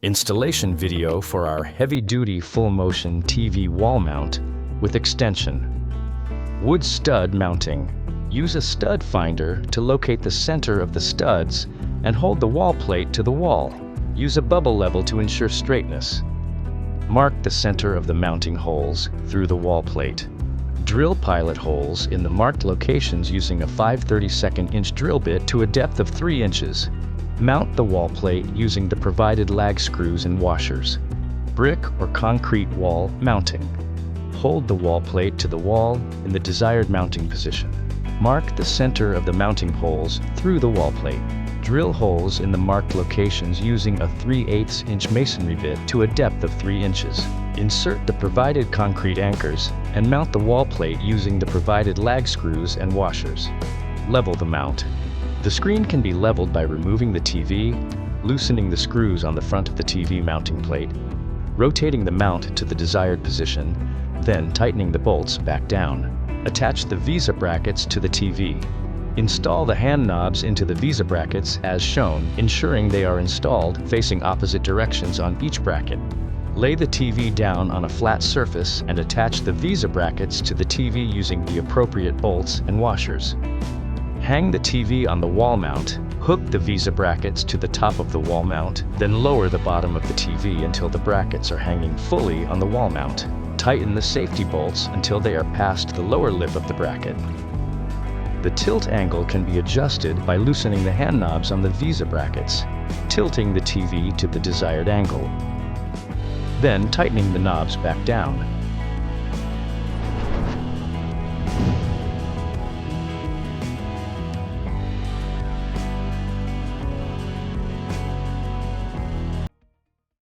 Installation video for our heavy-duty full-motion TV wall mount with extension. Wood stud mounting. Use a stud finder to locate the center of the studs and hold the wall plate to the wall. Use a bubble level to ensure straightness. Mark the center of the mounting holes through the wall plate. Drill pilot holes in the marked locations using a 5/32 inch drill bit to a depth of 3 inches. Mount the wall plate using the provided lag screws and washers. Brick or concrete wall mounting. Hold the wall plate to the wall in the desired mounting position. Mark the center of the mounting holes through the wall plate. Drill holes in the marked locations using a 3/8 inch masonry bit to a depth of 3 inches. Insert the provided concrete anchors and mount the wall plate using the provided lag screws and washers. Level the mount. The screen can be leveled by removing the TV, loosening the screws on the front of the TV mounting plate, rotating the mount to the desired position, then tightening the bolts back down. Attach the VESA brackets to the TV. Install the hand knobs into the VESA brackets as shown, ensuring they are installed facing opposite directions on each bracket. Lay the TV down on a flat surface and attach the VESA brackets to the TV using the appropriate bolts and washers. Hang the TV on the wall mount, hook the VESA brackets to the top of the wall mount, then lower the bottom of the TV until the brackets are hanging fully on the wall mount. Tighten the safety bolts until they are past the lower lip of the bracket. The tilt angle can be adjusted by loosening the hand knobs on the VESA brackets, tilting the TV to the desired angle, then tightening the knobs back down.